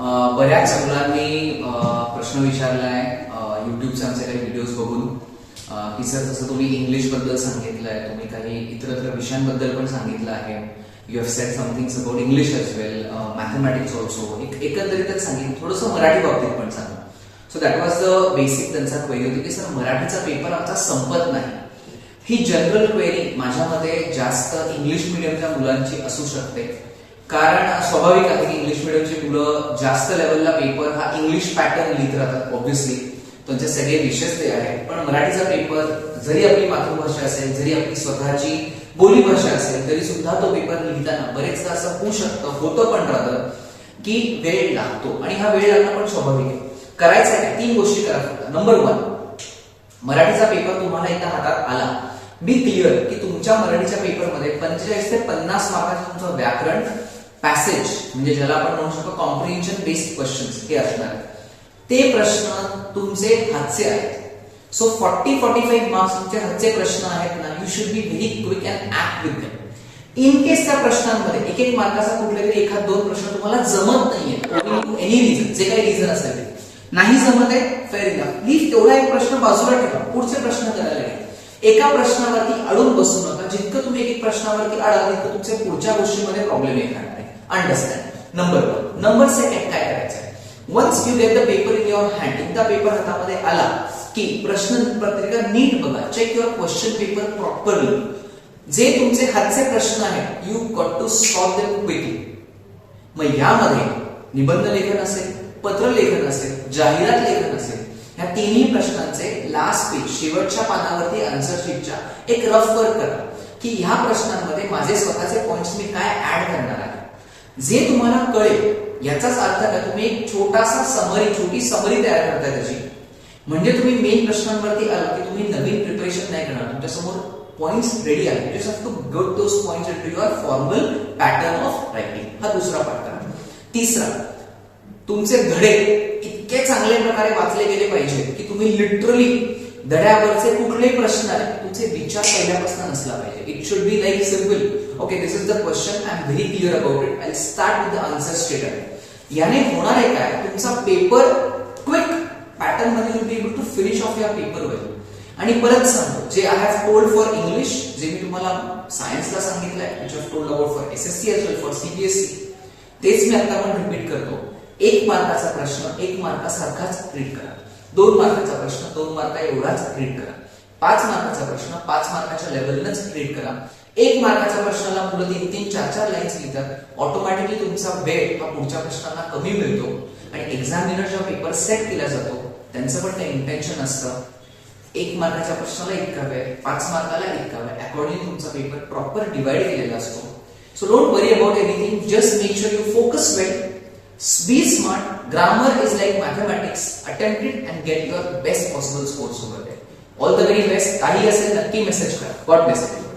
बऱ्याच मुलांनी प्रश्न विचारलाय युट्यूबचे आमचे काही व्हिडिओज बघून की सर जसं तुम्ही इंग्लिश बद्दल सांगितलंय, तुम्ही काही इतरत्र विषयांबद्दल पण सांगितलं आहे, you have said something about English as well, mathematics also, एकंदरीतच सांगितलं, थोडंसं मराठी बाबतीत पण सांगा. So that was the basic त्यांचा क्वेरी होती की सर मराठीचा पेपर आमचा संपत नाही. ही जनरल क्वेरी माझ्यामध्ये जास्त इंग्लिश मिडियमच्या मुलांची असू शकते, कारण स्वाभाविक आहे की इंग्लिश मिडियमची मुलं जास्त लेवलला पेपर हा इंग्लिश पॅटर्न लिहित राहतात. ऑब्व्हियसली त्यांचे सगळे विषयच ते आहेत, पण मराठीचा पेपर जरी आपली मातृभाषा असेल, जरी आपली स्वतःची बोलीभाषा असेल, तरी सुद्धा तो पेपर लिहिताना बरेचदा असं होऊ शकतं, होतं पण राहतं की वेळ लागतो, आणि हा वेळ लागणं पण स्वाभाविक आहे. करायचं आहे 3 गोष्टी करा फक्त. नंबर 1, मराठीचा पेपर तुम्हाला एकदा हातात आला, बी क्लिअर की तुमच्या मराठीच्या पेपरमध्ये 45 ते 50 मार्काचं तुमचं व्याकरण, पॅसेज म्हणजे ज्याला आपण म्हणू शकतो कॉम्प्रिहेन्शन बेस्ड क्वेश्चन्स हे असणार आहेत. ते प्रश्न तुमचे हातचे आहेत. सो 40-45 मार्क्स तुमचे हातचे प्रश्न आहेत ना, you should be very quick and act with them. In case त्या प्रश्नांमध्ये 1-1 मार्काचा कुठले तरी 1-2 प्रश्न तुम्हाला जमत नाहीये, एनी रिझन, जे काही रिझन असेल ते नाही जमत आहे, फेअर इनफ, प्लीज तेवढा एक प्रश्न बाजूला ठेवा, पुढचे प्रश्न करायला घ्या. एका प्रश्नावरती अडून बसू नका. जितकं तुम्ही एक प्रश्नावरती अडाल तितकं तुमच्या पुढच्या गोष्टीमध्ये प्रॉब्लेम येणार आहे. अंडरस्टँड. नंबर 1. नंबर 2, काय करायचं आहे, once you get the paper in your hand, एकदा पेपर हातामध्ये आला की प्रश्न पत्रिका नीट बघा, check your question paper properly. जे तुमचे हातचे प्रश्न आहेत, you got to solve them quickly. मग यामध्ये निबंध लेखन असेल, पत्र लेखन असेल, जाहिरात लेखन असेल, ह्या तिन्ही प्रश्नांचे लास्ट पेज, शेवटच्या पानावरती आन्सर शीटच्या एक रफ वर्क करा की ह्या प्रश्नांमध्ये माझे स्वतःचे पॉइंट्स मी काय ऍड करणार आहे. जे तुम्हाला कळेल याचाच अर्थ काय, तुम्ही एक छोटी समरी तयार करताय त्याची, म्हणजे तुम्ही मेन प्रश्नांवरती आला की तुम्ही नवीन प्रिपरेशन नाही करणार, तुमच्यासमोर पॉइंट्स रेडी आहेत. You just have to get those points into your formal pattern of writing. हा दुसरा पार्ट करा. तिसरा, तुमचे धडे इतके चांगल्या प्रकारे वाचले गेले पाहिजे की तुम्ही लिटरली धड्यावरचे कुठलेही प्रश्न आहेत तुमचे विचार पहिल्यापासून नसला पाहिजे. It should be like simple, okay this is the question, I am very clear about it, I start with the answer straight away. याने होणार आहे काय, तुमचा पेपर क्विक पॅटर्न मध्ये you be able to finish off your paper well. आणि परत सांगतो, जे I have told for English, जे मी तुम्हाला सायन्सला सांगितलंय, which I have told about for SSC as well, for CBSE, तेच मी आता पण रिपीट करतो. 1 मार्काचा प्रश्न 1 मार्कासारखाच ट्रीट करा. 2 मार्काचा प्रश्न 2 मार्का एवढाच ट्रीट करा. 5 मार्काचा प्रश्न 5 मार्काच्या लेवलनच ट्रीट करा. 1 मार्काच्या प्रश्नाला मुलं 3-3, 4-4 लाईन्स लिहितात. ऑटोमॅटिकली तुमचा वेळ हा पुढच्या प्रश्नांना कमी मिळतो, आणि एक्झामिनर जेव्हा पेपर सेट केला जातो त्यांचं पण ते इंटेन्शन असतं 1 मार्काच्या प्रश्नाला इतका वेळ, 5 मार्काला इतका वेळ, अकॉर्डिंगली तुमचा पेपर प्रॉपर डिवाइड केलेला असतो. So don't worry about anything, just make sure you focus well. Be smart. Grammar is like mathematics. Attempt it and get your best possible scores over there. All the very best. काही असेल नक्की message करा. God bless you.